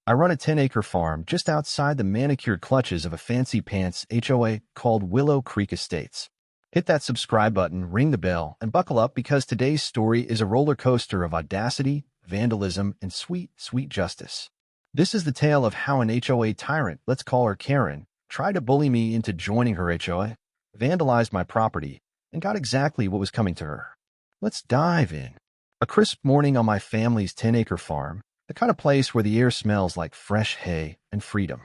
I run a 10-acre farm just outside the manicured clutches of a fancy pants HOA called Willow Creek Estates. Hit that subscribe button, ring the bell, and buckle up because today's story is a roller coaster of audacity, vandalism, and sweet, sweet justice. This is the tale of how an HOA tyrant, let's call her Karen, tried to bully me into joining her HOA, vandalized my property, and got exactly what was coming to her. Let's dive in. A crisp morning on my family's 10-acre farm, the kind of place where the air smells like fresh hay and freedom.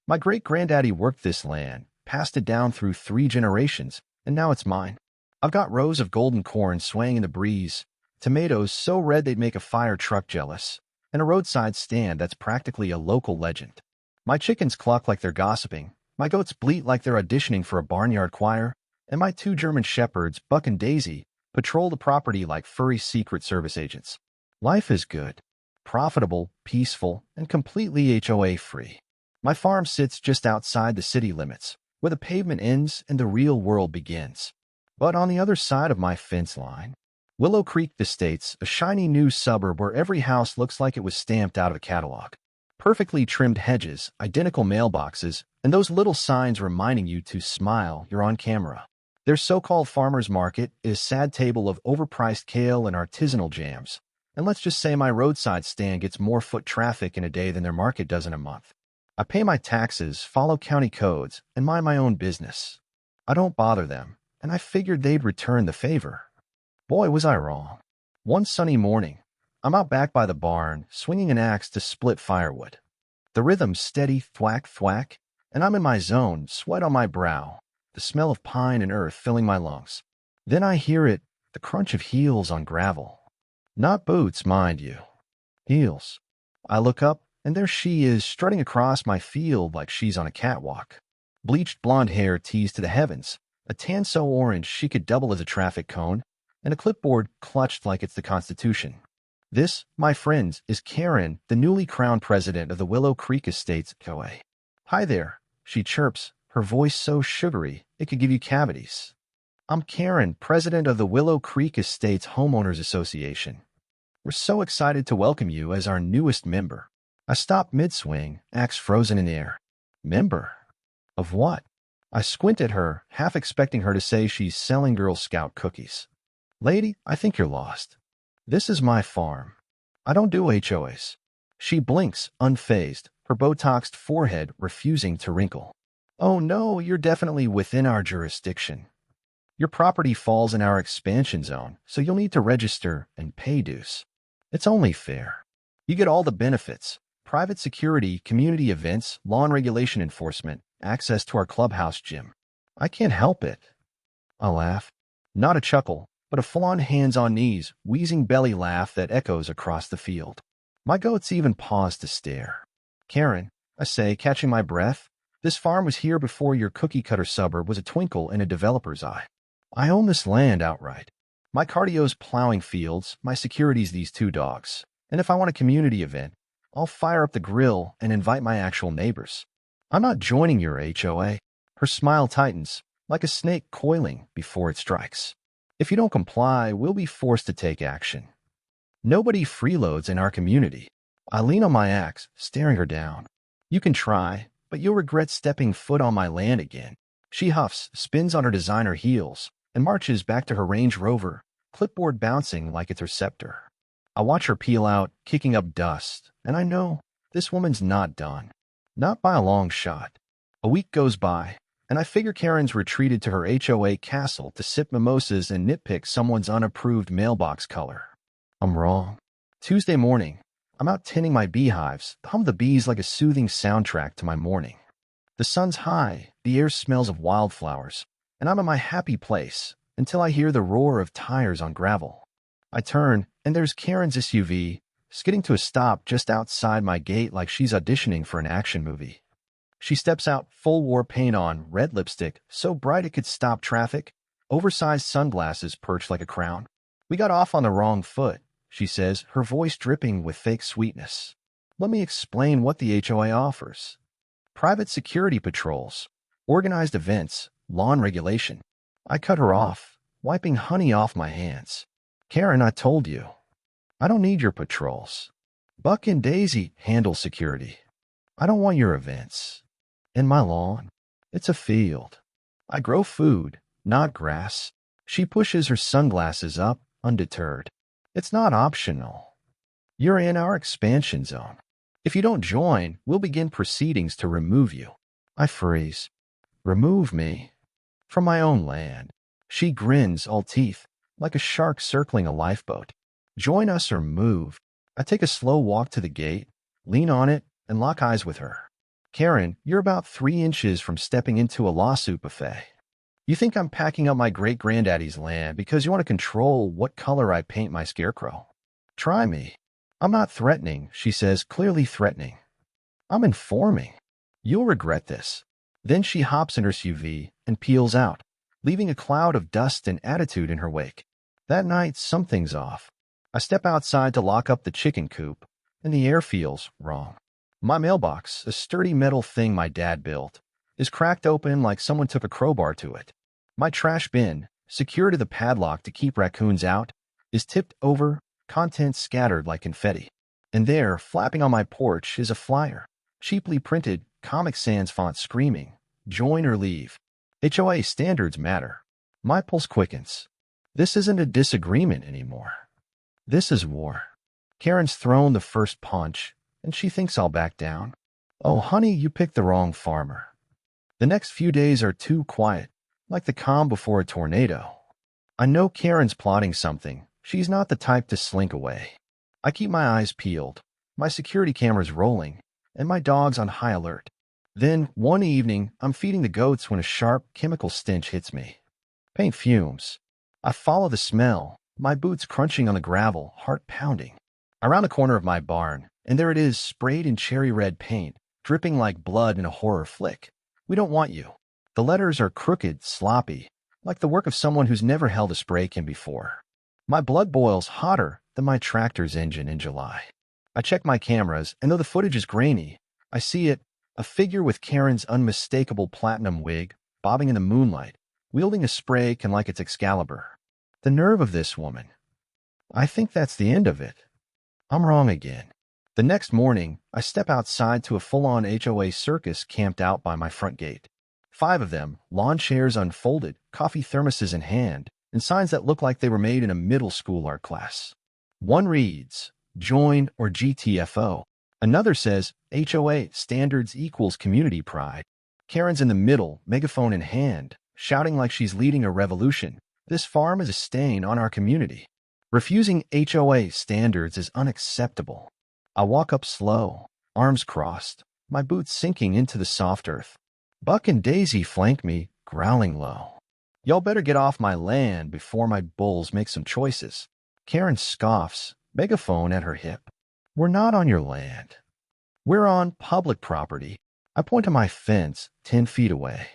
My great-granddaddy worked this land, passed it down through 3 generations, and now it's mine. I've got rows of golden corn swaying in the breeze, tomatoes so red they'd make a fire truck jealous, and a roadside stand that's practically a local legend. My chickens cluck like they're gossiping, my goats bleat like they're auditioning for a barnyard choir, and my 2 German shepherds, Buck and Daisy, patrol the property like furry Secret Service agents. Life is good, profitable, peaceful, and completely HOA-free. My farm sits just outside the city limits, where the pavement ends and the real world begins. But on the other side of my fence line, Willow Creek Estates, a shiny new suburb where every house looks like it was stamped out of a catalog. Perfectly trimmed hedges, identical mailboxes, and those little signs reminding you to smile, you're on camera. Their so-called farmer's market is a sad table of overpriced kale and artisanal jams. And let's just say my roadside stand gets more foot traffic in a day than their market does in a month. I pay my taxes, follow county codes, and mind my own business. I don't bother them, and I figured they'd return the favor. Boy, was I wrong. One sunny morning, I'm out back by the barn, swinging an axe to split firewood. The rhythm's steady, thwack, thwack, and I'm in my zone, sweat on my brow, the smell of pine and earth filling my lungs. Then I hear it, the crunch of heels on gravel. Not boots, mind you. Heels. I look up, and there she is, strutting across my field like she's on a catwalk. Bleached blonde hair teased to the heavens, a tan so orange she could double as a traffic cone, and a clipboard clutched like it's the Constitution. This, my friends, is Karen, the newly crowned president of the Willow Creek Estates HOA. Hi there, she chirps, her voice so sugary it could give you cavities. I'm Karen, president of the Willow Creek Estates Homeowners Association. We're so excited to welcome you as our newest member. I stop mid-swing, axe frozen in air. Member? Of what? I squint at her, half expecting her to say she's selling Girl Scout cookies. Lady, I think you're lost. This is my farm. I don't do HOAs. She blinks, unfazed, her Botoxed forehead refusing to wrinkle. Oh no, you're definitely within our jurisdiction. Your property falls in our expansion zone, so you'll need to register and pay dues. It's only fair. You get all the benefits: private security, community events, lawn regulation enforcement, access to our clubhouse gym. I can't help it. I laugh. Not a chuckle, but a full-on hands-on-knees, wheezing belly laugh that echoes across the field. My goats even pause to stare. Karen, I say, catching my breath, this farm was here before your cookie-cutter suburb was a twinkle in a developer's eye. I own this land outright. My cardio's plowing fields, my security's these 2 dogs. And if I want a community event, I'll fire up the grill and invite my actual neighbors. I'm not joining your HOA. Her smile tightens, like a snake coiling before it strikes. If you don't comply, we'll be forced to take action. Nobody freeloads in our community. I lean on my axe, staring her down. You can try, but you'll regret stepping foot on my land again. She huffs, spins on her designer heels, and marches back to her Range Rover, clipboard bouncing like it's her scepter. I watch her peel out, kicking up dust, and I know this woman's not done. Not by a long shot. A week goes by, and I figure Karen's retreated to her HOA castle to sip mimosas and nitpick someone's unapproved mailbox color. I'm wrong. Tuesday morning, I'm out tending my beehives, the hum of the bees like a soothing soundtrack to my morning. The sun's high, the air smells of wildflowers, and I'm in my happy place until I hear the roar of tires on gravel. I turn, and there's Karen's SUV, skidding to a stop just outside my gate like she's auditioning for an action movie. She steps out, full war paint on, red lipstick, so bright it could stop traffic, oversized sunglasses perched like a crown. We got off on the wrong foot, she says, her voice dripping with fake sweetness. Let me explain what the HOA offers. Private security patrols, organized events, lawn regulation. I cut her off, wiping honey off my hands. Karen, I told you. I don't need your patrols. Buck and Daisy handle security. I don't want your events. In my lawn, it's a field. I grow food, not grass. She pushes her sunglasses up, undeterred. It's not optional. You're in our expansion zone. If you don't join, we'll begin proceedings to remove you. I freeze. Remove me? From my own land. She grins, all teeth, like a shark circling a lifeboat. Join us or move. I take a slow walk to the gate, lean on it, and lock eyes with her. Karen, you're about 3 inches from stepping into a lawsuit buffet. You think I'm packing up my great-granddaddy's land because you want to control what color I paint my scarecrow. Try me. I'm not threatening, she says, clearly threatening. I'm informing. You'll regret this. Then she hops in her SUV and peels out, leaving a cloud of dust and attitude in her wake. That night, something's off. I step outside to lock up the chicken coop, and the air feels wrong. My mailbox, a sturdy metal thing my dad built, is cracked open like someone took a crowbar to it. My trash bin, secured to the padlock to keep raccoons out, is tipped over, contents scattered like confetti. And there, flapping on my porch, is a flyer, cheaply printed, Comic Sans font screaming, "Join or leave. HOA standards matter." My pulse quickens. This isn't a disagreement anymore. This is war. Karen's thrown the first punch, and she thinks I'll back down. Oh, honey, you picked the wrong farmer. The next few days are too quiet, like the calm before a tornado. I know Karen's plotting something. She's not the type to slink away. I keep my eyes peeled, my security cameras rolling, and my dogs on high alert. Then, one evening, I'm feeding the goats when a sharp, chemical stench hits me. Paint fumes. I follow the smell, my boots crunching on the gravel, heart pounding. I round the corner of my barn, and there it is, sprayed in cherry red paint, dripping like blood in a horror flick. We don't want you. The letters are crooked, sloppy, like the work of someone who's never held a spray can before. My blood boils hotter than my tractor's engine in July. I check my cameras, and though the footage is grainy, I see it, a figure with Karen's unmistakable platinum wig, bobbing in the moonlight, wielding a spray can like it's Excalibur. The nerve of this woman. I think that's the end of it. I'm wrong again. The next morning, I step outside to a full-on HOA circus camped out by my front gate. 5 of them, lawn chairs unfolded, coffee thermoses in hand, and signs that look like they were made in a middle school art class. One reads, "Join or GTFO." Another says, "HOA standards equals community pride." Karen's in the middle, megaphone in hand, shouting like she's leading a revolution. This farm is a stain on our community. Refusing HOA standards is unacceptable. I walk up slow, arms crossed, my boots sinking into the soft earth. Buck and Daisy flank me, growling low. Y'all better get off my land before my bulls make some choices. Karen scoffs, megaphone at her hip. We're not on your land. We're on public property. I point to my fence 10 feet away.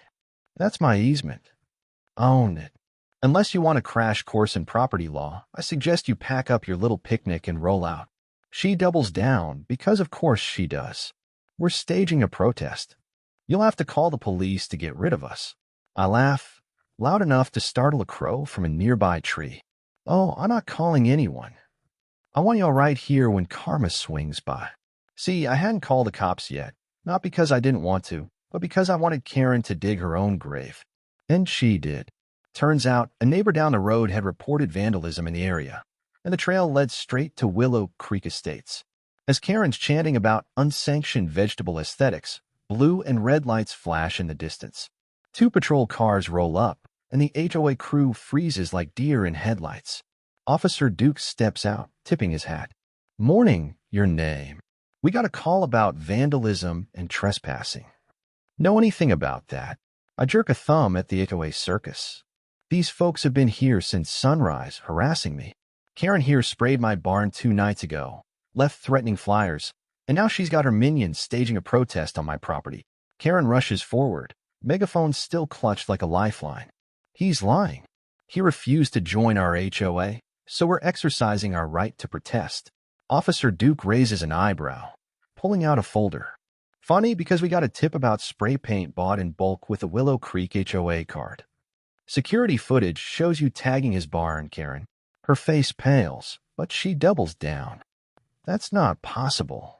That's my easement. Own it. Unless you want a crash course in property law, I suggest you pack up your little picnic and roll out. She doubles down, because of course she does. We're staging a protest. You'll have to call the police to get rid of us. I laugh, loud enough to startle a crow from a nearby tree. Oh, I'm not calling anyone. I want y'all right here when karma swings by. See, I hadn't called the cops yet, not because I didn't want to, but because I wanted Karen to dig her own grave. And she did. Turns out, a neighbor down the road had reported vandalism in the area, and the trail led straight to Willow Creek Estates. As Karen's chanting about unsanctioned vegetable aesthetics, blue and red lights flash in the distance. 2 patrol cars roll up, and the HOA crew freezes like deer in headlights. Officer Duke steps out, tipping his hat. "Morning, your name. We got a call about vandalism and trespassing." Know anything about that? I jerk a thumb at the HOA circus. These folks have been here since sunrise, harassing me. Karen here sprayed my barn 2 nights ago, left threatening flyers, and now she's got her minions staging a protest on my property. Karen rushes forward, megaphone still clutched like a lifeline. He's lying. He refused to join our HOA, so we're exercising our right to protest. Officer Duke raises an eyebrow, pulling out a folder. Funny because we got a tip about spray paint bought in bulk with a Willow Creek HOA card. Security footage shows you tagging his barn, Karen. Her face pales, but she doubles down. That's not possible.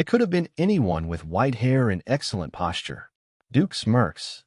It could have been anyone with white hair and excellent posture. Duke smirks.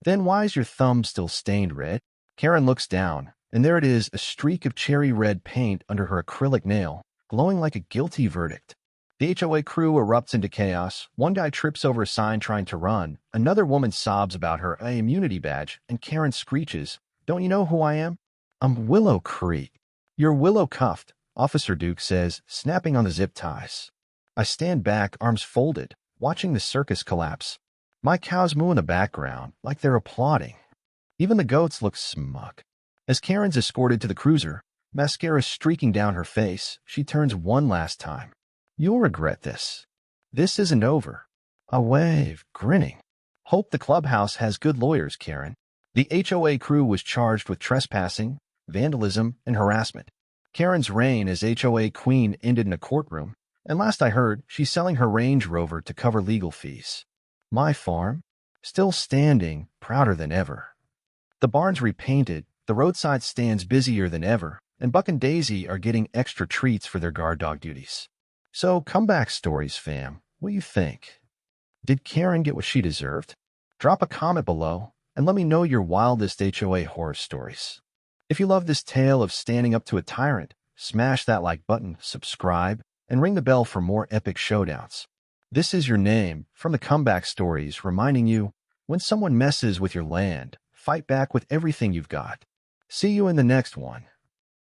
Then why's your thumb still stained red? Karen looks down, and there it is, a streak of cherry red paint under her acrylic nail, glowing like a guilty verdict. The HOA crew erupts into chaos. One guy trips over a sign trying to run. Another woman sobs about her immunity badge, and Karen screeches, "Don't you know who I am? I'm Willow Creek." "You're Willow Cuffed," Officer Duke says, snapping on the zip ties. I stand back, arms folded, watching the circus collapse. My cows moo in the background, like they're applauding. Even the goats look smug. As Karen's escorted to the cruiser, mascara streaking down her face, she turns one last time. "You'll regret this. This isn't over." I wave, grinning. "Hope the clubhouse has good lawyers, Karen." The HOA crew was charged with trespassing, vandalism, and harassment. Karen's reign as HOA queen ended in a courtroom, and last I heard, she's selling her Range Rover to cover legal fees. My farm? Still standing, prouder than ever. The barn's repainted, the roadside stands busier than ever, and Buck and Daisy are getting extra treats for their guard dog duties. So, comeback stories, fam. What do you think? Did Karen get what she deserved? Drop a comment below, and let me know your wildest HOA horror stories. If you love this tale of standing up to a tyrant, smash that like button, subscribe, and ring the bell for more epic showdowns. This is your name from the Comeback Stories, reminding you, when someone messes with your land, fight back with everything you've got. See you in the next one.